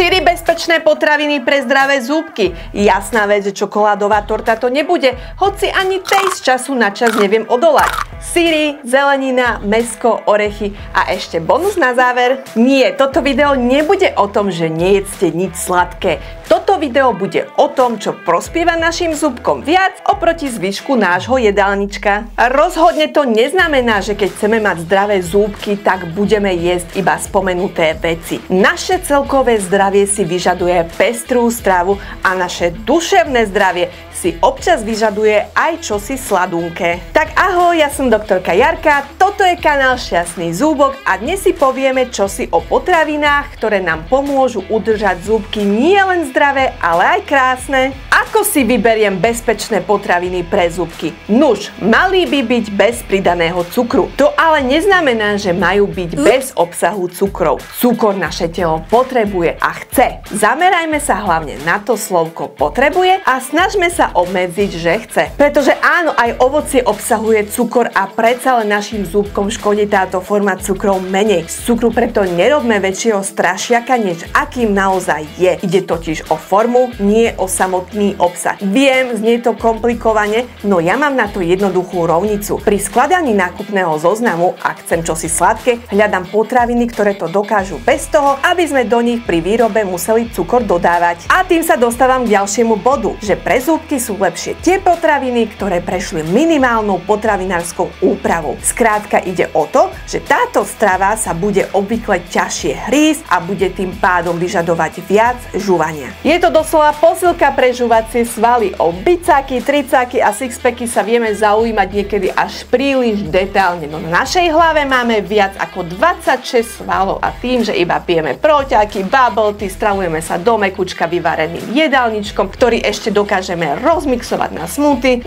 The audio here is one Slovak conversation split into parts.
4 bezpečné potraviny pre zdravé zúbky. Jasná vec, že čokoládová torta to nebude, hoci ani tej z času na čas neviem odolať. Syry, zelenina, mäsko, orechy a ešte bonus na záver. Nie, toto video nebude o tom, že nejedzte nič sladké. Toto video bude o tom, čo prospieva našim zúbkom viac oproti zvyšku nášho jedálnička. Rozhodne to neznamená, že keď chceme mať zdravé zúbky, tak budeme jesť iba spomenuté veci. Naše celkové zdravie si vyžaduje pestrú stravu a naše duševné zdravie si občas vyžaduje aj čosi sladunké. Tak ahoj, ja som doktorka Jarka, toto je kanál Šťastný zúbok a dnes si povieme čosi o potravinách, ktoré nám pomôžu udržať zúbky nielen zdravé, ale aj krásne. Ako si vyberiem bezpečné potraviny pre zúbky? Nuž, mali by byť bez pridaného cukru. To ale neznamená, že majú byť bez obsahu cukrov. Cukor naše telo potrebuje a chce. Zamerajme sa hlavne na to slovko potrebuje a snažme sa obmedziť, že chce. Pretože áno, aj ovocie obsahuje cukor a predsa len našim zúbkom škodí táto forma cukrov menej. Z cukru preto nerobme väčšieho strašiaka, než akým naozaj je. Ide totiž o formu, nie o samotný obsah. Viem, znie to komplikovane, no ja mám na to jednoduchú rovnicu. Pri skladaní nákupného zoznamu, ak chcem čosi sladké, hľadám potraviny, ktoré to dokážu bez toho, aby sme do nich pri výrobe museli cukor dodávať. A tým sa dostávam k ďalšiemu bodu, že pre zúbky sú lepšie tie potraviny, ktoré prešli minimálnou potravinárskou úpravou. Skrátka ide o to, že táto strava sa bude obvykle ťažšie hrísť a bude tým pádom vyžadovať viac žuvania. Je to doslova posilka pre žuvacie svaly. O bicáky, tricáky a sixpacky sa vieme zaujímať niekedy až príliš detailne. No na našej hlave máme viac ako 26 svalov a tým, že iba pijeme proťaky, bubble tea, stravujeme sa do mekučka vyvareným jedálničkom, ktorý ešte dokážeme rozmixovať na smoothie,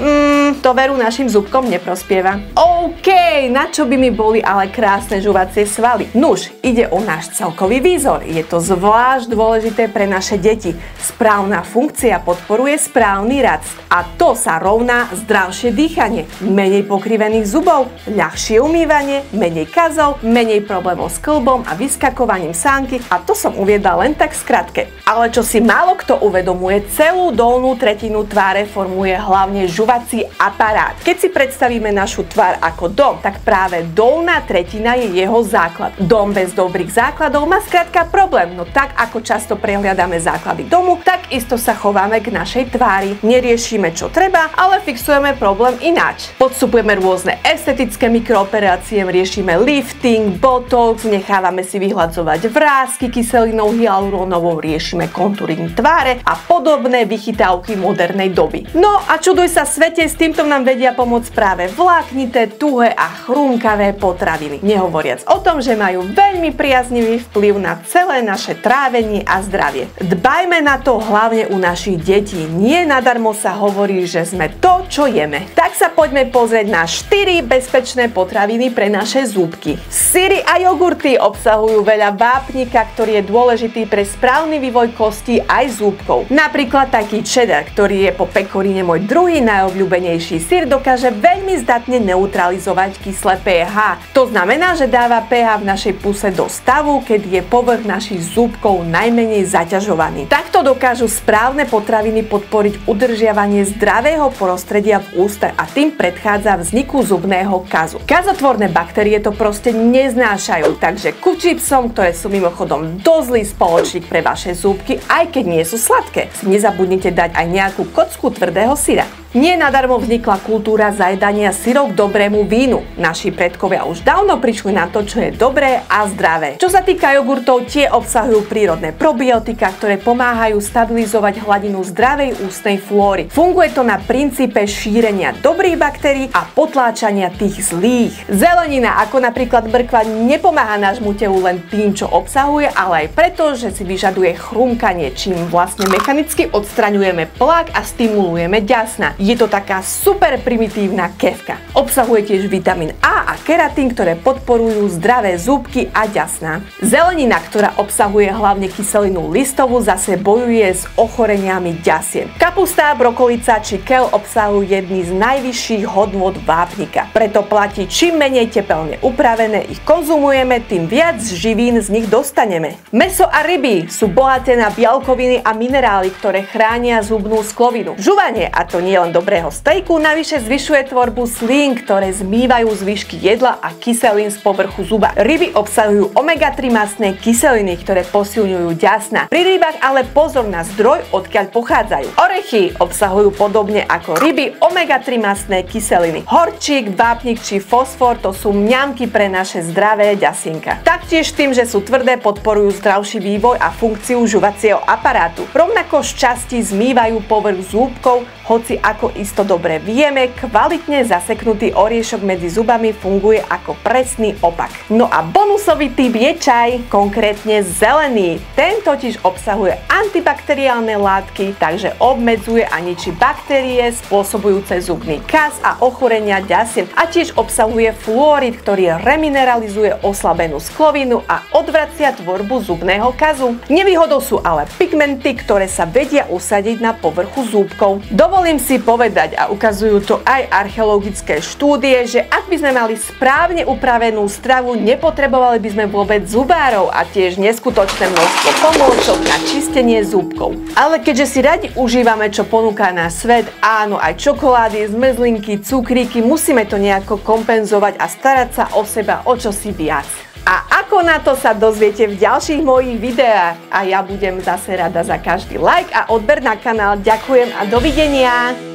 to veru našim zúbkom neprospieva. OK, na čo by mi boli ale krásne žuvacie svaly? Nuž, ide o náš celkový výzor. Je to zvlášť dôležité pre naše deti. Správna funkcia podporuje správny rast a to sa rovná zdravšie dýchanie, menej pokrivených zubov, ľahšie umývanie, menej kazov, menej problémov s kĺbom a vyskakovaním sánky a to som uviedla len tak skratke. Ale čo si málo kto uvedomuje, celú dolnú tretinu tváre formuje hlavne žuvací aparát. Keď si predstavíme našu tvár ako dom, tak práve dolná tretina je jeho základ. Dom bez dobrých základov má skrátka problém, no tak ako často prehliadame základy domu, tak isto sa chováme k našej tvári. Neriešime čo treba, ale fixujeme problém ináč. Podstupujeme rôzne estetické mikrooperácie, riešime lifting, botox, nechávame si vyhľadzovať vrásky kyselinou hyalurónovou, riešime kontúring tváre a podobné vychytávky modernej doby. No a čuduj sa svete, s týmto nám vedia pomôcť práve vláknité, tuhé a chrumkavé potraviny. Nehovoriac o tom, že majú veľmi priaznivý vplyv na celé naše trávenie a zdravie. Dbajme na to hlavne u našich detí. Nie nadarmo sa hovorí, že sme to, čo jeme. Tak sa poďme pozrieť na 4 bezpečné potraviny pre naše zúbky. Syry a jogurty obsahujú veľa vápnika, ktorý je dôležitý pre správny vývoj kostí aj zúbkov. Napríklad taký cheddar, ktorý je po pekorine môj druhý najobľúbenejší syr, dokáže veľmi zdatne neutralizovať kyslé pH. To znamená, že dáva pH v našej puse do stavu, keď je povrch našich zúbkov najmenej zaťažovaný. Takto dokážu správne potraviny podporiť udržiavanie zdravého prostredia v ústach a tým predchádza vzniku zubného kazu. Kazotvorné baktérie to proste neznášajú, takže ku čipsom, ktoré sú mimochodom dosť zlý spoločník pre vaše zúbky, aj keď nie sú sladké, si nezabudnite dať aj nejakú kocku tvrdého syra. Nie nadarmo vznikla kultúra zajedania syrov k dobrému vínu. Naši predkovia už dávno prišli na to, čo je dobré a zdravé. Čo sa týka jogurtov, tie obsahujú prírodné probiotika, ktoré pomáhajú stabilizovať hladinu zdravej ústnej flóry. Funguje to na princípe šírenia dobrých baktérií a potláčania tých zlých. Zelenina, ako napríklad mrkva, nepomáha nášmu telu len tým, čo obsahuje, ale aj preto, že si vyžaduje chrumkanie, čím vlastne mechanicky odstraňujeme plak a stimulujeme ďasna. Je to taká super primitívna kefka. Obsahuje tiež vitamín A a keratín, ktoré podporujú zdravé zúbky a ďasná. Zelenina, ktorá obsahuje hlavne kyselinu listovú, zase bojuje s ochoreniami ďasien. Kapusta, brokolica či keľ obsahujú jedny z najvyšších hodnôt vápnika. Preto platí, čím menej tepelne upravené ich konzumujeme, tým viac živín z nich dostaneme. Mäso a ryby sú bohaté na bielkoviny a minerály, ktoré chránia zubnú sklovinu. Žuvanie, a to nie len dobrého stejku, navyše zvyšuje tvorbu slín, ktoré zmývajú zvyšky jedla a kyselín z povrchu zuba. Ryby obsahujú omega-3 mastné kyseliny, ktoré posilňujú ďasná. Pri rybách ale pozor na zdroj, odkiaľ pochádzajú. Orechy obsahujú podobne ako ryby omega-3 mastné kyseliny. Horčík, vápnik či fosfor to sú mňamky pre naše zdravé ďasienka. Taktiež tým, že sú tvrdé, podporujú zdravší vývoj a funkciu žuvacieho aparátu. Rovnako šťastí zmývajú povrch zúbkov, hoci ako isto dobre vieme, kvalitne zaseknutý oriešok medzi zubami funguje ako presný opak. No a bonusový typ je čaj, konkrétne zelený. Ten totiž obsahuje antibakteriálne látky, takže obmedzuje a ničí baktérie spôsobujúce zubný kas a ochorenia ďasien a tiež obsahuje fluorid, ktorý remineralizuje oslabenú sklovinu a odvracia tvorbu zubného kazu. Nevýhodou sú ale pigmenty, ktoré sa vedia usadiť na povrchu zúbkov. Dovolím si povedať, a ukazujú to aj archeologické štúdie, že ak by sme mali správne upravenú stravu, nepotrebovali by sme vôbec zubárov a tiež neskutočné množstvo pomôcok na čistenie zúbkov. Ale keďže si radi užívame, čo ponúka náš svet, áno, aj čokolády, zmrzlinky, cukríky, musíme to nejako kompenzovať a starať sa o seba o čosi viac. A ako na to sa dozviete v ďalších mojich videách. A ja budem zase rada za každý like a odber na kanál. Ďakujem a dovidenia!